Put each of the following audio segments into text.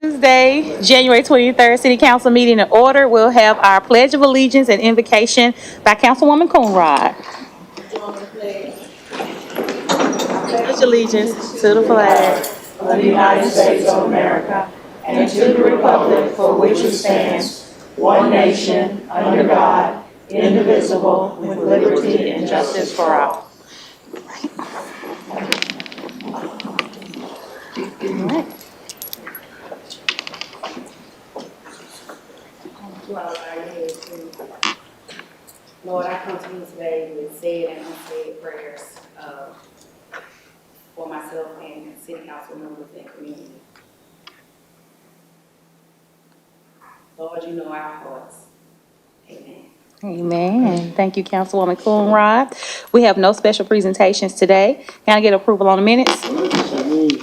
Tuesday, January 23rd, City Council meeting in order. We'll have our Pledge of Allegiance and invocation by Councilwoman Coonrod. Pledge allegiance to the flag of the United States of America and to the republic for which it stands, one nation, under God, indivisible, with liberty and justice for all. Lord, I come to you today with said and unsaid prayers for myself and city council members and community. Lord, you know our hearts. Amen. Amen. Thank you, Councilwoman Coonrod. We have no special presentations today. Can I get approval on the minutes?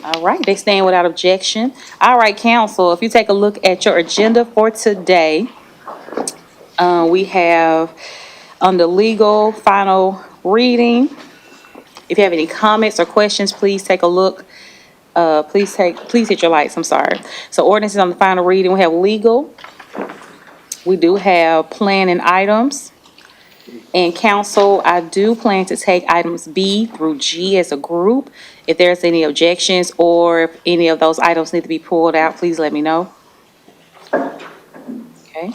All right, they stand without objection. All right, council, if you take a look at your agenda for today, we have under legal final reading. If you have any comments or questions, please take a look. Please hit your lights, I'm sorry. So ordinances on the final reading, we have legal. We do have planning items. And council, I do plan to take items B through G as a group. If there's any objections or if any of those items need to be pulled out, please let me know. Okay.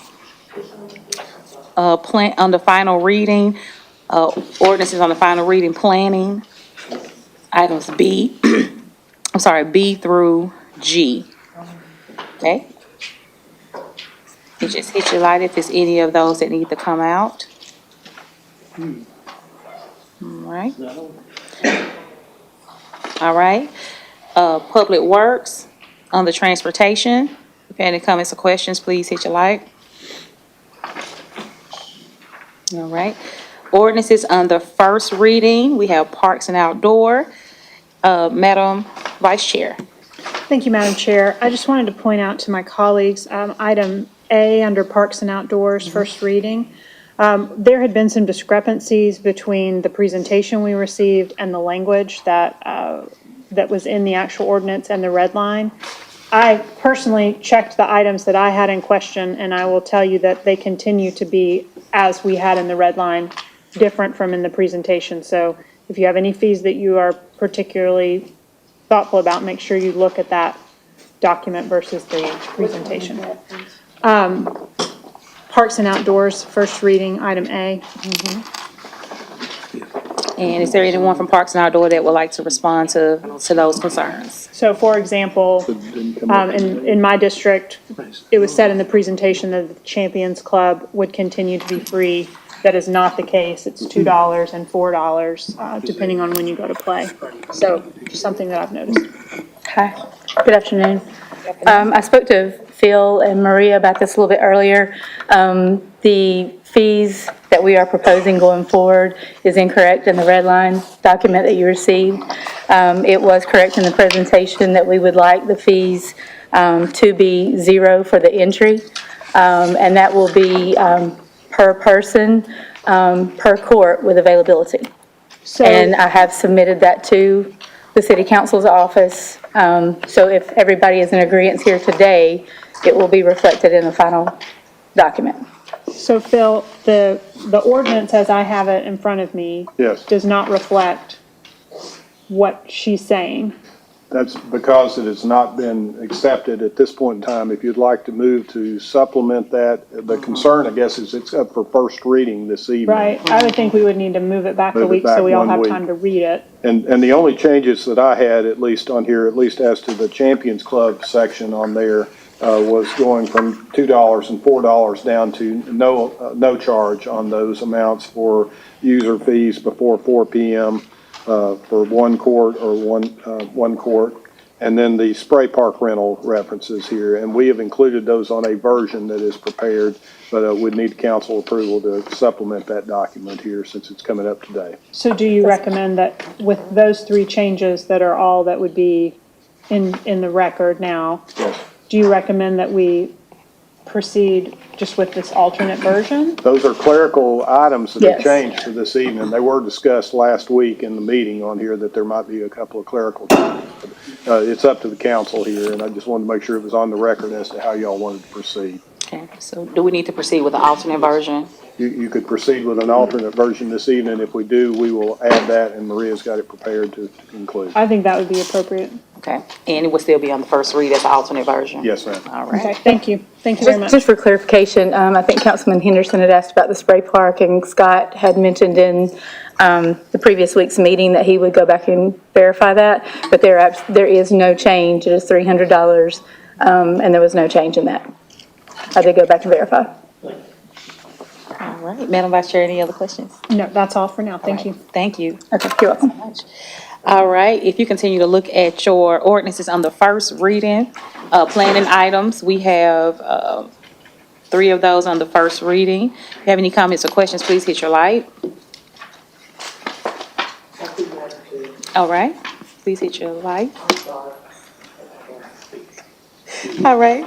Plan on the final reading, ordinances on the final reading, planning, items B, I'm sorry, B through G. Okay? You just hit your light if there's any of those that need to come out. All right. All right. Public Works, on the transportation. If you have any comments or questions, please hit your light. All right. Ordinances on the first reading, we have Parks and Outdoor. Madam Vice Chair. Thank you, Madam Chair. I just wanted to point out to my colleagues, item A under Parks and Outdoors, first reading. There had been some discrepancies between the presentation we received and the language that was in the actual ordinance and the red line. I personally checked the items that I had in question, and I will tell you that they continue to be, as we had in the red line, different from in the presentation. So if you have any fees that you are particularly thoughtful about, make sure you look at that document versus the presentation. Parks and Outdoors, first reading, item A. And is there anyone from Parks and Outdoor that would like to respond to those concerns? So for example, in my district, it was said in the presentation that the Champions Club would continue to be free. That is not the case. It's $2 and $4, depending on when you go to play. So just something that I've noticed. Hi, good afternoon. I spoke to Phil and Maria about this a little bit earlier. The fees that we are proposing going forward is incorrect in the red line document that you received. It was correct in the presentation that we would like the fees to be $0 for the entry, and that will be per person, per court with availability. And I have submitted that to the City Council's office. So if everybody is in agreement here today, it will be reflected in the final document. So Phil, the ordinance as I have it in front of me does not reflect what she's saying. That's because it has not been accepted at this point in time. If you'd like to move to supplement that, the concern, I guess, is it's up for first reading this evening. Right. I would think we would need to move it back a week so we all have time to read it. And the only changes that I had, at least on here, at least as to the Champions Club section on there, was going from $2 and $4 down to no charge on those amounts for user fees before 4 p.m. For one court or one court, and then the spray park rental references here, and we have included those on a version that is prepared, but we'd need council approval to supplement that document here since it's coming up today. So do you recommend that with those three changes that are all that would be in the record now, Yes. do you recommend that we proceed just with this alternate version? Those are clerical items that have Yes. changed for this evening. They were discussed last week in the meeting on here that there might be a couple of clerical changes. It's up to the council here, and I just wanted to make sure it was on the record as to how y'all wanted to proceed. Okay, so do we need to proceed with the alternate version? You could proceed with an alternate version this evening. If we do, we will add that, and Maria's got it prepared to include. I think that would be appropriate. Okay, and it would still be on the first read as the alternate version? Yes, ma'am. All Okay, right. thank you. Thank you very much. Just for clarification, I think Councilman Henderson had asked about the spray park, and Scott had mentioned in the previous week's meeting that he would go back and verify that, but there is no change. It is $300, and there was no change in that. I did go back and verify. All right, Madam Vice Chair, any other questions? No, that's all for now. Thank you. Thank you. Okay, you're welcome. All right, if you continue to look at your ordinances on the first reading, planning items, we have 3 of those on the first reading. If you have any comments or questions, please hit your light. All right, please hit your light. All right,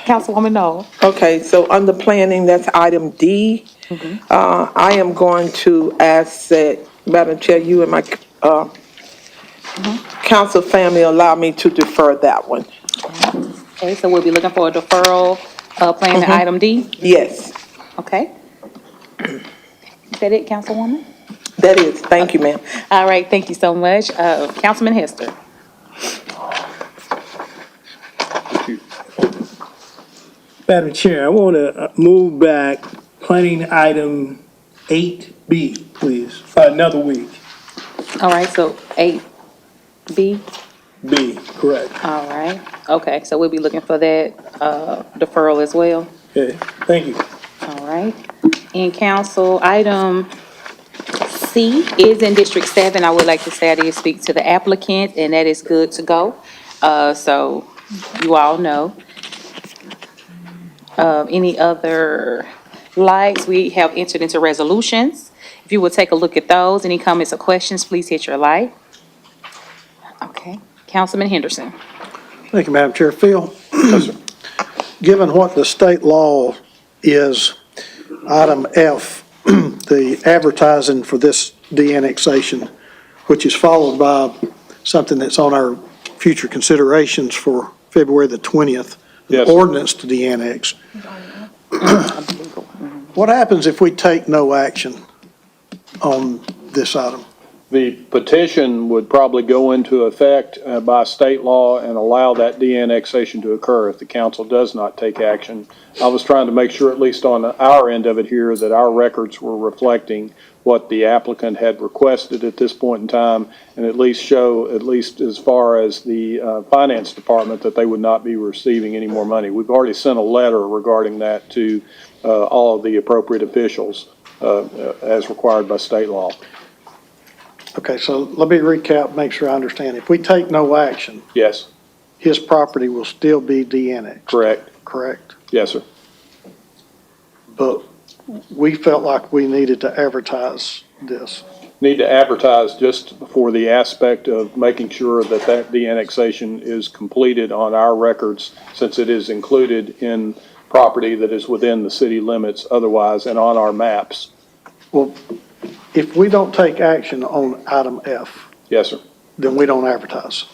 Councilwoman Noel. Okay, so under planning, that's item D. I am going to ask that, Madam Chair, you and my council family allow me to defer that one. Okay, so we'll be looking for a deferral, planning item D. Yes, Okay. Is that it, Councilwoman? that is, thank you, ma'am. All right, thank you so much. Councilman Hester. Madam Chair, I want to move back planning item 8B, please, for another week. All right, so 8B. B, correct. All right, okay, so we'll be looking for that deferral as well. Okay, thank you. All right, in council, item C is in District 7. I would like to say I did speak to the applicant, and that is good to go. So you all know. Any other lights? We have entered into resolutions. If you will take a look at those, any comments or questions, please hit your light. Okay, Councilman Henderson. Thank you, Madam Chair. Phil? Yes, sir. Given what the state law is, item F, the advertising for this de-annexation, which is followed by something that's on our future considerations for February the 20th, Yes, the sir. ordinance to de-annex. What happens if we take no action on this item? The petition would probably go into effect by state law and allow that de-annexation to occur if the council does not take action. I was trying to make sure, at least on our end of it here, that our records were reflecting what the applicant had requested at this point in time, and at least show, at least as far as the finance department, that they would not be receiving any more money. We've already sent a letter regarding that to all of the appropriate officials as required by state law. Okay, so let me recap, make sure I understand. If we take no action, Yes, his property will still be de-annexed, correct. correct? Yes, sir. But we felt like we needed to advertise this. Need to advertise just for the aspect of making sure that that de-annexation is completed on our records, since it is included in property that is within the city limits otherwise and on our maps. Well, if we don't take action on item F, Yes, sir. then we don't advertise.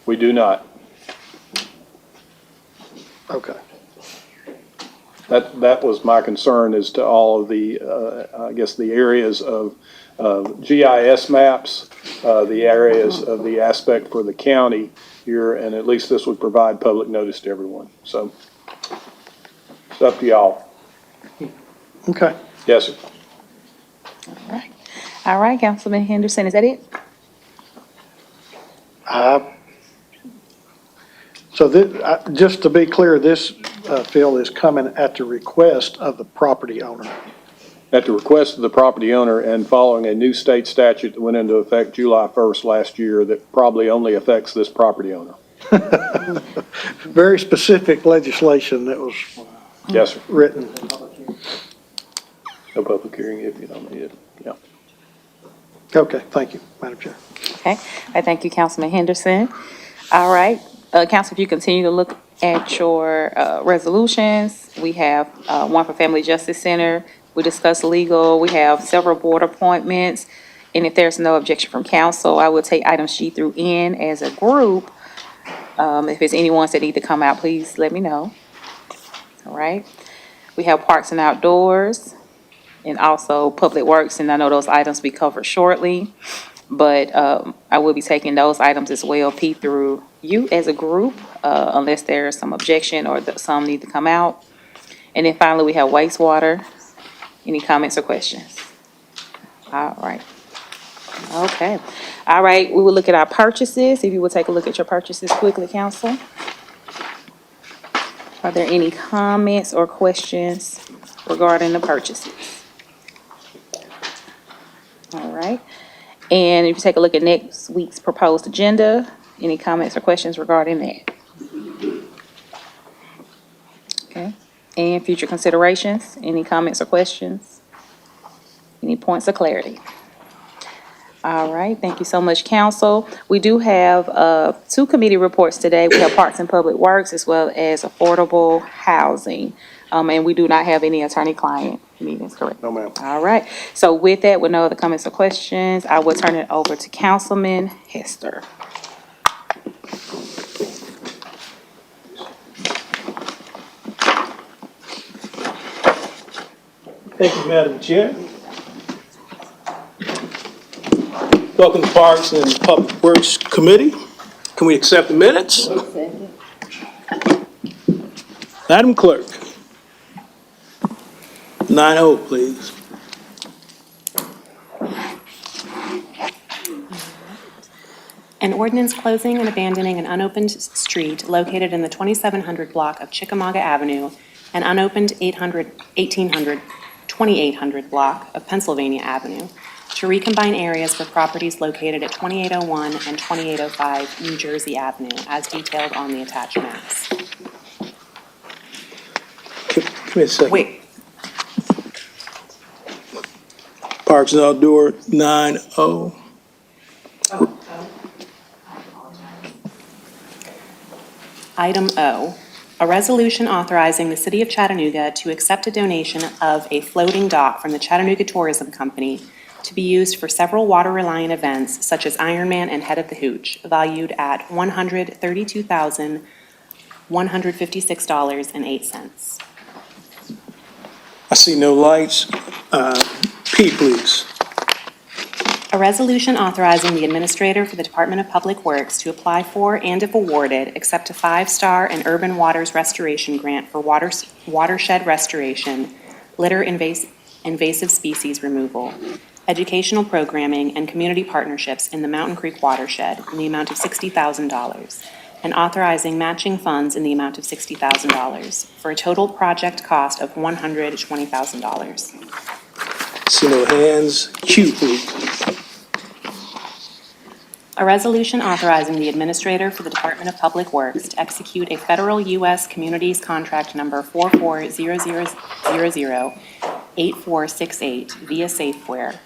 We do not. Okay. That was my concern as to all of the, I guess, the areas of GIS maps, the areas of the aspect for the county here, and at least this would provide public notice to everyone. So it's up to y'all. Okay. Yes, sir. All right, Councilman Henderson, is that it? So this, just to be clear, this, Phil, is coming at the request of the property owner. At the request of the property owner and following a new state statute that went into effect July 1st last year that probably only affects this property owner. Very specific legislation that was Yes, sir. written. No public hearing if you don't need it. Yeah. Okay, thank you, Madam Chair. Okay, I thank you, Councilman Henderson. All right, council, if you continue to look At your resolutions, we have one for Family Justice Center. We discussed legal. We have several board appointments. And if there's no objection from council, I will take items G through N as a group. If there's any ones that need to come out, please let me know. All right. We have Parks and Outdoors and also Public Works, and I know those items be covered shortly. But I will be taking those items as well, P through U as a group, unless there's some objection or some need to come out. And then finally, we have wastewater. Any comments or questions? All right. Okay. All right, we will look at our purchases. If you will take a look at your purchases quickly, council. Are there any comments or questions regarding the purchases? All right. And if you take a look at next week's proposed agenda, any comments or questions regarding that? Okay. And future considerations, any comments or questions? Any points of clarity? All right, thank you so much, council. We do have two committee reports today. We have Parks and Public Works as well as Affordable Housing. And we do not have any attorney-client meetings, correct? No, ma'am. All right, so with that, with no other comments or questions, I will turn it over to Councilman Hester. Thank you, Madam Chair. Welcome to Parks and Public Works Committee. Can we accept the minutes? Madam Clerk. 9-0, please. An ordinance closing and abandoning an unopened street located in the 2700 block of Chickamauga Avenue and unopened 2800 block of Pennsylvania Avenue to recombine areas for properties located at 2801 and 2805 New Jersey Avenue, as detailed on the attached maps. Give me a second. Wait, Parks and Outdoor, 9-0. Item O, a resolution authorizing the City of Chattanooga to accept a donation of a floating dock from the Chattanooga Tourism Company to be used for several water-reliant events such as Ironman and Head of the Hooch, valued at $132,156.08. I see no lights. P, please. A resolution authorizing the administrator for the Department of Public Works to apply for and, if awarded, accept a 5-star and urban waters restoration grant for watershed restoration, litter invasive species removal, educational programming, and community partnerships in the Mountain Creek watershed in the amount of $60,000, and authorizing matching funds in the amount of $60,000 for a total project cost of $120,000. See no hands. Q, please. A resolution authorizing the administrator for the Department of Public Works to execute a federal U.S. Communities Contract Number 4400008468 via Safeware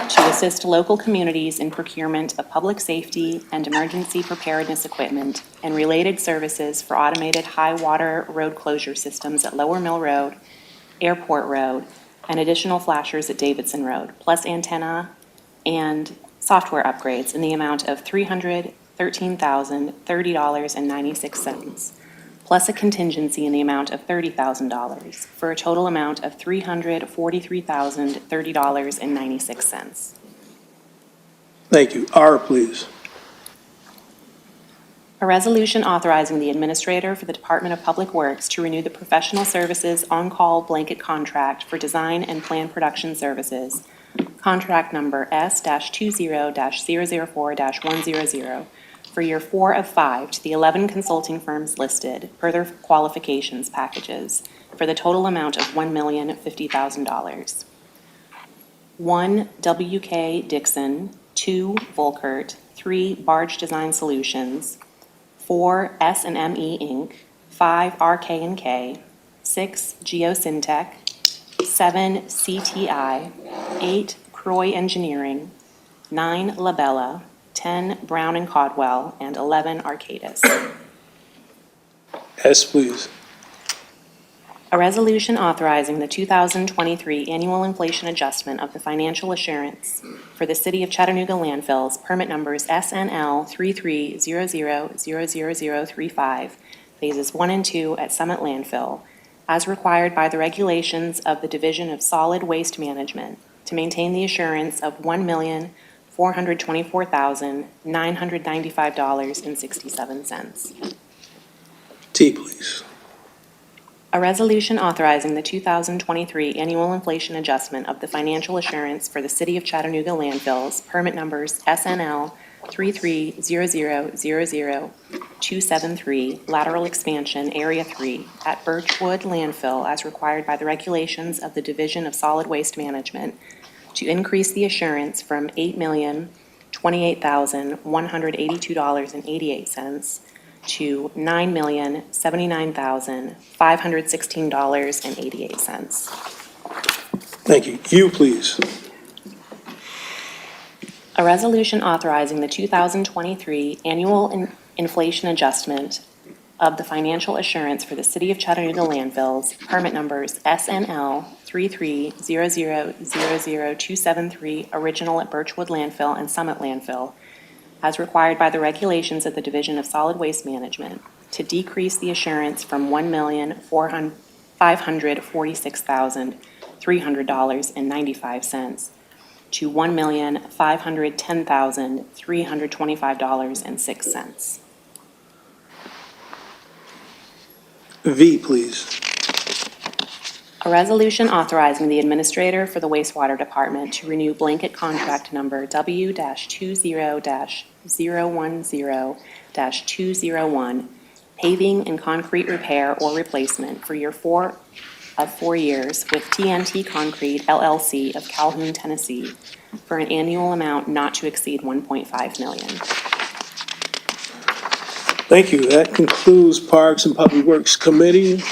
to assist local communities in procurement of public safety and emergency preparedness equipment and related services for automated high-water road closure systems at Lower Mill Road, Airport Road, and additional flashers at Davidson Road, plus antenna and software upgrades in the amount of $313,030.96, plus a contingency in the amount of $30,000, for a total amount of $343,030.96. Thank you. R, please. A resolution authorizing the administrator for the Department of Public Works to renew the professional services on-call blanket contract for design and plan production services, contract number S-20-004-100, for year 4 of 5 to the 11 consulting firms listed per their qualifications packages for the total amount of $1,050,000. 1 W.K. Dixon, 2 Volkert, 3 Barge Design Solutions, 4 S&ME Inc., 5 RK&K, 6 Geosyntec, 7 CTI, 8 Croy Engineering, 9 Labella, 10 Brown and Caldwell, and 11 Arcadis. S, please. A resolution authorizing the 2023 annual inflation adjustment of the financial assurance for the City of Chattanooga landfills, permit numbers SNL 33000035, phases 1 and 2 at Summit Landfill, as required by the regulations of the Division of Solid Waste Management, to maintain the assurance of $1,424,995.67. T, please. A resolution authorizing the 2023 annual inflation adjustment of the financial assurance for the City of Chattanooga landfills, permit numbers SNL 33000273, lateral expansion, Area 3, at Birchwood Landfill as required by the regulations of the Division of Solid Waste Management, to increase the assurance from $8,028,182.88 to $9,079,516.88. Thank you. U, please. A resolution authorizing the 2023 annual inflation adjustment of the financial assurance for the City of Chattanooga landfills, permit numbers SNL 33000273, original at Birchwood Landfill and Summit Landfill, as required by the regulations of the Division of Solid Waste Management, to decrease the assurance from $1,546,300.95 to $1,510,325.06. V, please. A resolution authorizing the administrator for the wastewater department to renew blanket contract number W-20-010-201, paving and concrete repair or replacement for year 4 of 4 years with TNT Concrete LLC of Calhoun, Tennessee, for an annual amount not to exceed $1.5 million. Thank you. That concludes Parks and Public Works Committee.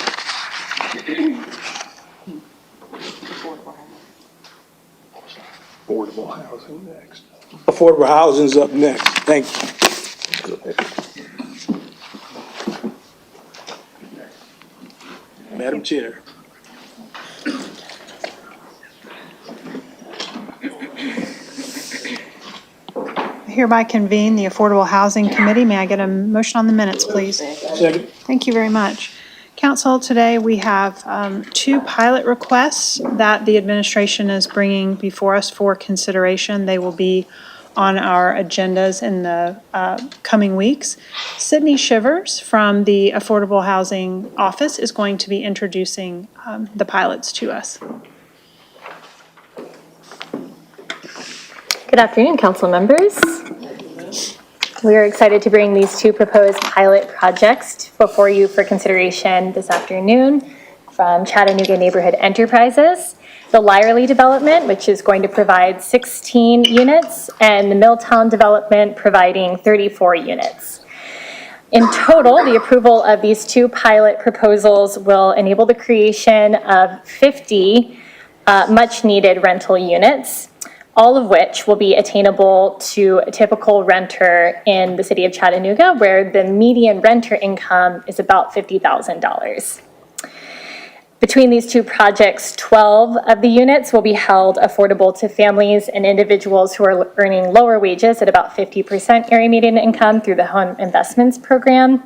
Affordable housing next. Affordable housing's up next. Thank you. Madam Chair. Hereby convene the Affordable Housing Committee. May I get a motion on the minutes, please? Second. Thank you very much. Council, today we have 2 pilot requests that the administration is bringing before us for consideration. They will be on our agendas in the coming weeks. Sydney Shivers from the Affordable Housing Office is going to be introducing the pilots to us. Good afternoon, council members. We are excited to bring these 2 proposed pilot projects before you for consideration this afternoon from Chattanooga Neighborhood Enterprises, the Lyerly development, which is going to provide 16 units, and the Milltown development providing 34 units. In total, the approval of these 2 pilot proposals will enable the creation of 50 much-needed rental units, all of which will be attainable to a typical renter in the city of Chattanooga, where the median renter income is about $50,000. Between these 2 projects, 12 of the units will be held affordable to families and individuals who are earning lower wages at about 50% area median income through the Home Investments Program.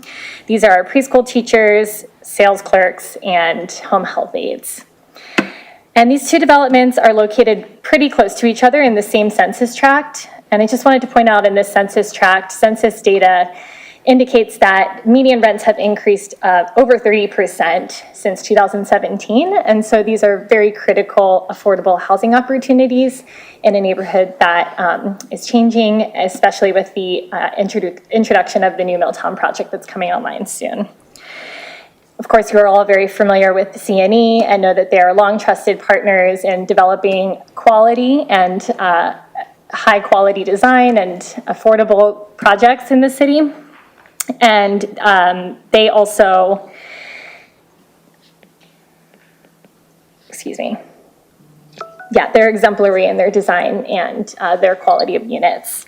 These are preschool teachers, sales clerks, and home health aides. And these 2 developments are located pretty close to each other in the same census tract. And I just wanted to point out in this census tract, census data indicates that median rents have increased over 30% since 2017. And so these are very critical affordable housing opportunities in a neighborhood that is changing, especially with the introduction of the new Milltown project that's coming online soon. Of course, you're all very familiar with the CNE and know that they are long trusted partners in developing quality and high quality design and affordable projects in the city. And they also, they're exemplary in their design and their quality of units.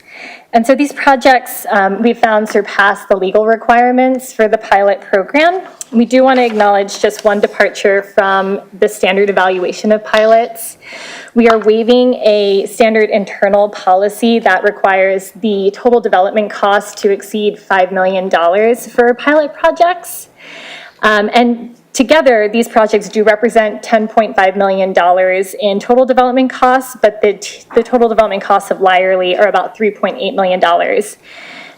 And so these projects, we found, surpass the legal requirements for the pilot program. We do want to acknowledge just one departure from the standard evaluation of pilots. We are waiving a standard internal policy that requires the total development cost to exceed $5 million for pilot projects. And together, these projects do represent $10.5 million in total development costs, but the total development costs of Lyerly are about $3.8 million.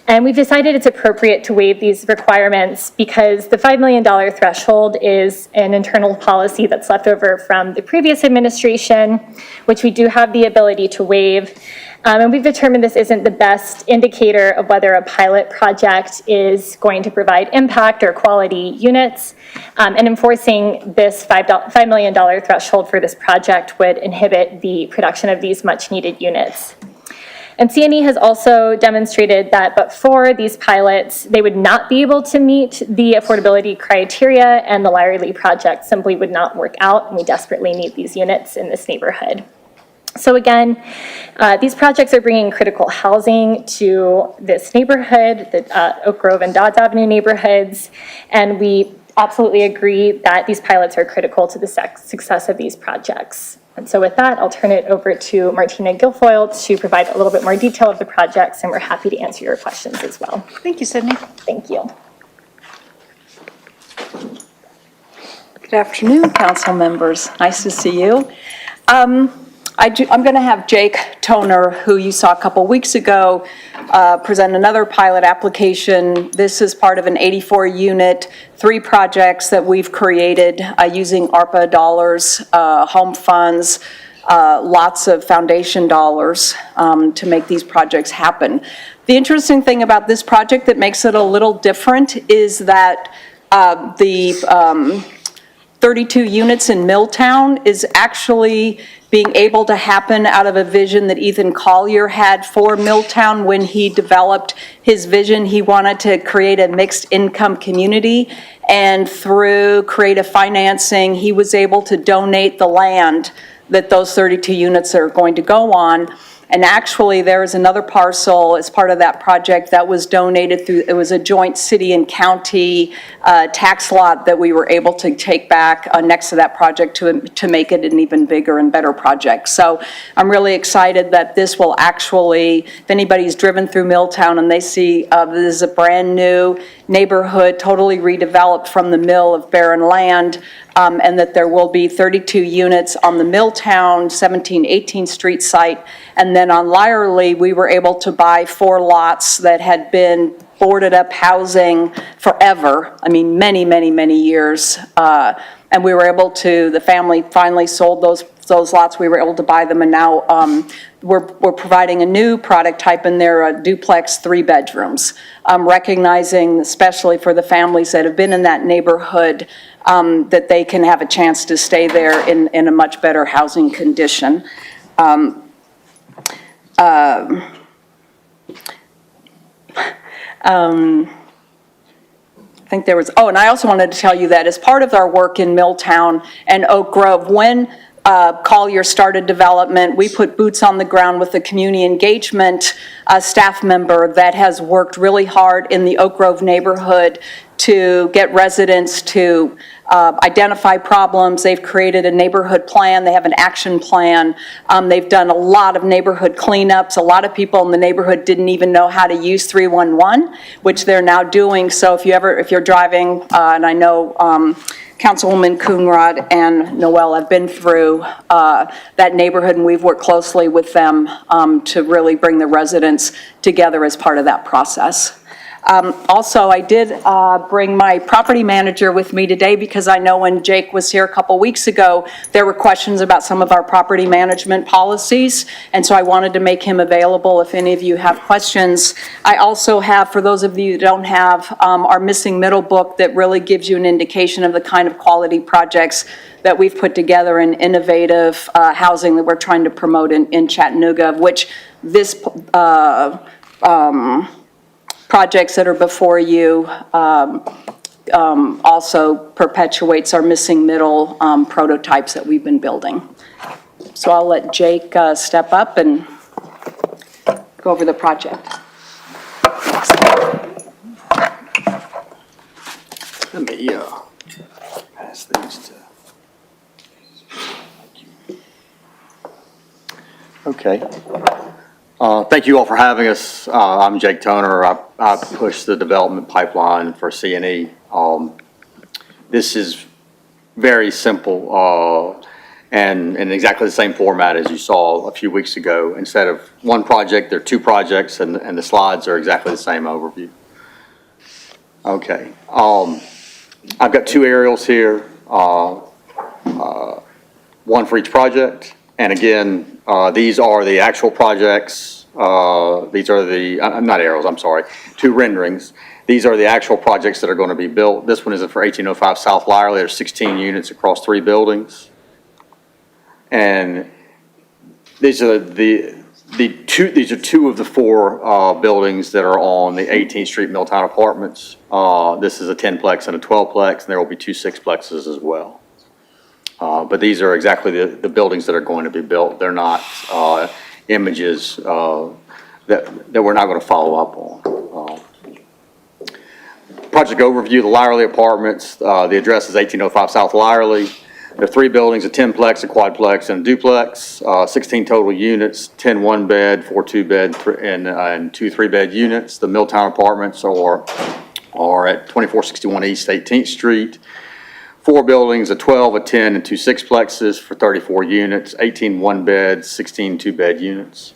And we've decided it's appropriate to waive these requirements because the $5 million threshold is an internal policy that's left over from the previous administration, which we do have the ability to waive. And we've determined this isn't the best indicator of whether a pilot project is going to provide impact or quality units. And enforcing this $5 million threshold for this project would inhibit the production of these much-needed units. And CNE has also demonstrated that but for these pilots, they would not be able to meet the affordability criteria, and the Lyerly project simply would not work out, and we desperately need these units in this neighborhood. So again, these projects are bringing critical housing to this neighborhood, the Oak Grove and Dodds Avenue neighborhoods, and we absolutely agree that these pilots are critical to the success of these projects. And so with that, I'll turn it over to Martina Guilfoyle to provide a little bit more detail of the projects, and we're happy to answer your questions as well. Thank you, Sydney. Thank you. Good afternoon, council members. Nice to see you. I'm going to have Jake Toner, who you saw a couple weeks ago, present another pilot application. This is part of an 84-unit, 3 projects that we've created using ARPA dollars, home funds, lots of foundation dollars to make these projects happen. The interesting thing about this project that makes it a little different is that the 32 units in Milltown is actually being able to happen out of a vision that Ethan Collier had for Milltown when he developed his vision. He wanted to create a mixed income community, and through creative financing, he was able to donate the land that those 32 units are going to go on. And actually, there is another parcel as part of that project that was donated through, it was a joint city and county tax lot that we were able to take back next to that project to make it an even bigger and better project. So I'm really excited that this will actually, if anybody's driven through Milltown and they see this is a brand new neighborhood, totally redeveloped from the mill of barren land, and that there will be 32 units on the Milltown 17-18 Street site. And then on Lyerly, we were able to buy 4 lots that had been boarded up housing forever. I mean, many, many, many years. And we were able to, the family finally sold those lots. We were able to buy them, and now we're providing a new product type in there, a duplex 3 bedrooms, recognizing especially for the families that have been in that neighborhood that they can have a chance to stay there in a much better housing condition. I think there was, oh, and I also wanted to tell you that as part of our work in Milltown and Oak Grove, when Collier started development, we put boots on the ground with a community engagement staff member that has worked really hard in the Oak Grove neighborhood to get residents to identify problems. They've created a neighborhood plan. They have an action plan. They've done a lot of neighborhood cleanups. A lot of people in the neighborhood didn't even know how to use 311, which they're now doing. So if you're driving, and I know Councilwoman Coonrod and Noel have been through that neighborhood, and we've worked closely with them to really bring the residents together as part of that process. Also, I did bring my property manager with me today because I know when Jake was here a couple weeks ago, there were questions about some of our property management policies, and so I wanted to make him available if any of you have questions. I also have, for those of you who don't have, our Missing Middle book that really gives you an indication of the kind of quality projects that we've put together in innovative housing that we're trying to promote in Chattanooga, of which this projects that are before you also perpetuates our Missing Middle prototypes that we've been building. So I'll let Jake step up and go over the project. Let me pass these to. Okay. Thank you all for having us. I'm Jake Toner. I push the development pipeline for C&E. This is very simple and in exactly the same format as you saw a few weeks ago. Instead of one project, there are two projects, and the slides are exactly the same overview. Okay. I've got two aerials here, one for each project. And again, these are the actual projects. These are the, not aerials, I'm sorry, two renderings. These are the actual projects that are going to be built. This one is for 1805 South Lyerly. There's 16 units across 3 buildings. And these are these are two of the 4 buildings that are on the 18th Street Milltown Apartments. This is a 10-plex and a 12-plex, and there will be 2 6-plexes as well. But these are exactly the buildings that are going to be built. They're not images that we're not going to follow up on. Project overview, the Lyerly Apartments. The address is 1805 South Lyerly. There are 3 buildings, a 10-plex, a quadplex, and a duplex, 16 total units, 10 1-bed, 4 2-bed, and 2 3-bed units. The Milltown Apartments are at 2461 East 18th Street. 4 buildings, a 12, a 10, and 2 6-plexes for 34 units, 18 1-beds, 16 2-bed units.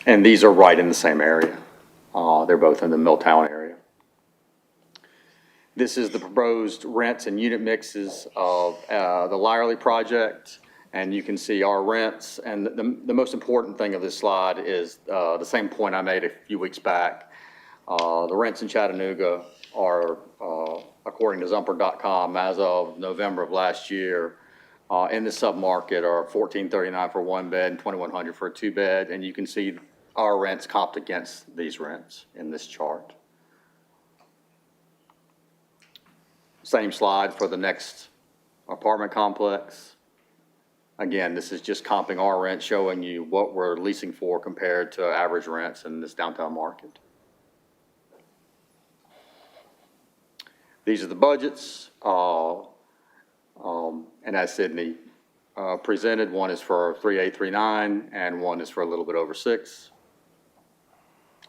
And these are right in the same area. They're both in the Milltown area. This is the proposed rents and unit mixes of the Lyerly project. And you can see our rents. And the most important thing of this slide is the same point I made a few weeks back. The rents in Chattanooga are, according to Zumper.com, as of November of last year, in the submarket are $1,439 for 1-bed and $2,100 for a 2-bed. And you can see our rents comped against these rents in this chart. Same slide for the next apartment complex. Again, this is just comping our rent, showing you what we're leasing for compared to average rents in this downtown market. These are the budgets. And as Sydney presented, one is for 3,839 and one is for a little bit over 6.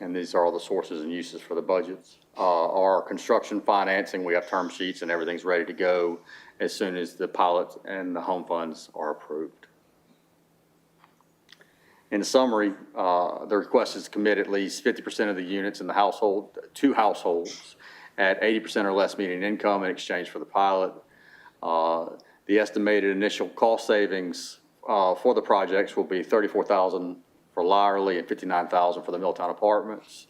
And these are all the sources and uses for the budgets. Our construction financing, we have term sheets and everything's ready to go as soon as the pilot and the home funds are approved. In summary, the request is to commit at least 50% of the units in the household to households at 80% or less median income in exchange for the pilot. The estimated initial cost savings for the projects will be $34,000 for Lyerly and $59,000 for the Milltown Apartments.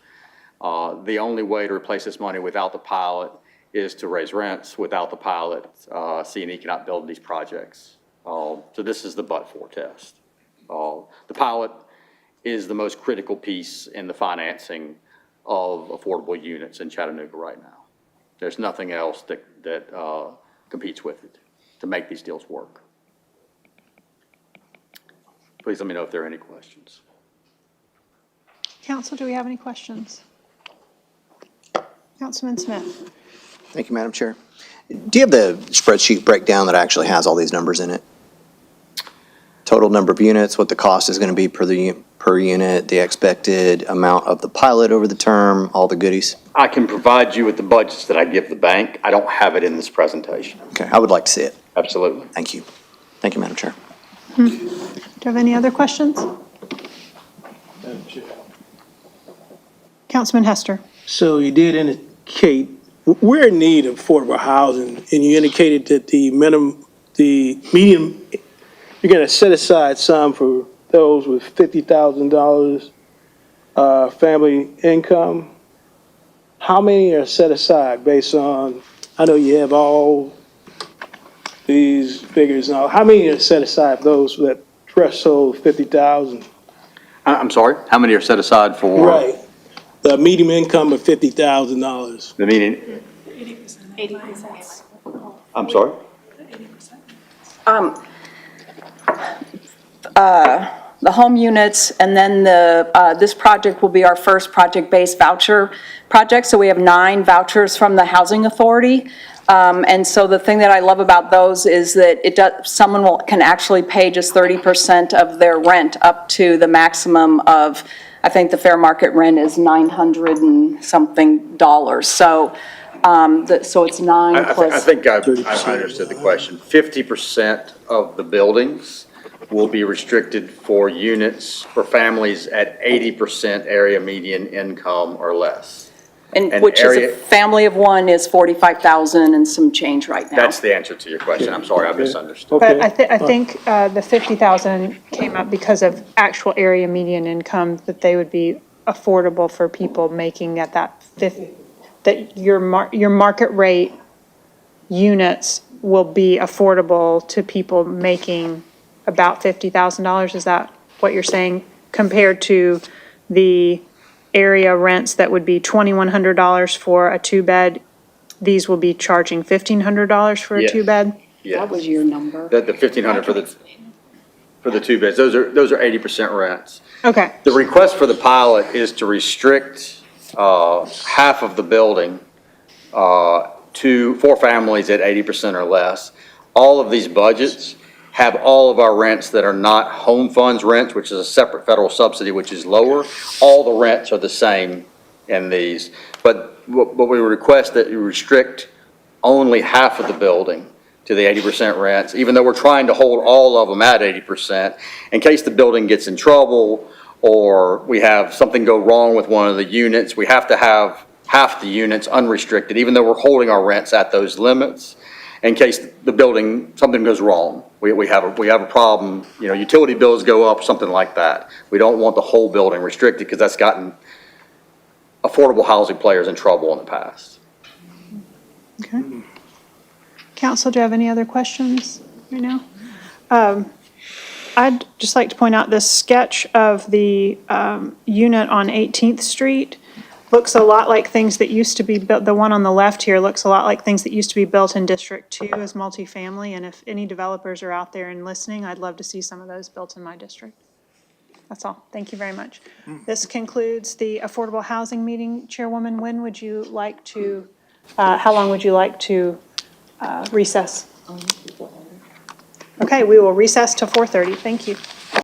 The only way to replace this money without the pilot is to raise rents. Without the pilot, C&E cannot build these projects. So this is the but-for test. The pilot is the most critical piece in the financing of affordable units in Chattanooga right now. There's nothing else that competes with it to make these deals work. Please let me know if there are any questions. Council, do we have any questions? Councilman Smith. Thank you, Madam Chair. Do you have the spreadsheet breakdown that actually has all these numbers in it? Total number of units, what the cost is going to be per unit, the expected amount of the pilot over the term, all the goodies? I can provide you with the budgets that I give the bank. I don't have it in this presentation. Okay, I would like to see it. Absolutely. Thank you. Thank you, Madam Chair. Do you have any other questions? Councilman Hester. So you did indicate, we're in need of affordable housing, and you indicated that the median, you're going to set aside some for those with $50,000 family income. How many are set aside based on, I know you have all these figures now, how many are set aside for those with that threshold 50,000? I'm sorry, how many are set aside for? Right, the median income of $50,000. The median? 80%. I'm sorry? the home units, and then this project will be our first project-based voucher project. So we have 9 vouchers from the Housing Authority. And so the thing that I love about those is that someone can actually pay just 30% of their rent up to the maximum of, I think the fair market rent is $900 and something dollars. So, so it's 9 I plus. think I understood the question. 50% of the buildings will be restricted for units for families at 80% area median income or less. And which is a family of 1 is 45,000 and some change right now. That's the answer to your question. I'm sorry, I misunderstood. But I think the 50,000 came up because of actual area median income, that they would be affordable for people making at that your market rate units will be affordable to people making about $50,000. Is that what you're saying? Compared to the area rents that would be $2,100 for a 2-bed, these will be charging $1,500 for a Yes. 2-bed? Yes. What was your number? The 1,500 for the 2 beds, those are 80% rents. Okay. The request for the pilot is to restrict half of the building for families at 80% or less. All of these budgets have all of our rents that are not home funds rents, which is a separate federal subsidy, which is lower. All the rents are the same in these. But what we request that you restrict only half of the building to the 80% rents, even though we're trying to hold all of them at 80%, in case the building gets in trouble or we have something go wrong with one of the units, we have to have half the units unrestricted, even though we're holding our rents at those limits, in case the building, something goes wrong. We have a problem, utility bills go up, something like that. We don't want the whole building restricted because that's gotten affordable housing players in trouble in the past. Okay. Council, do you have any other questions right now? I'd just like to point out this sketch of the unit on 18th Street looks a lot like things that used to be built. The one on the left here looks a lot like things that used to be built in District 2 as multifamily. And if any developers are out there and listening, I'd love to see some of those built in my district. That's all. Thank you very much. This concludes the affordable housing meeting. Chairwoman, when would you like to, how long would you like to recess? Okay, we will recess till 4:30. Thank you.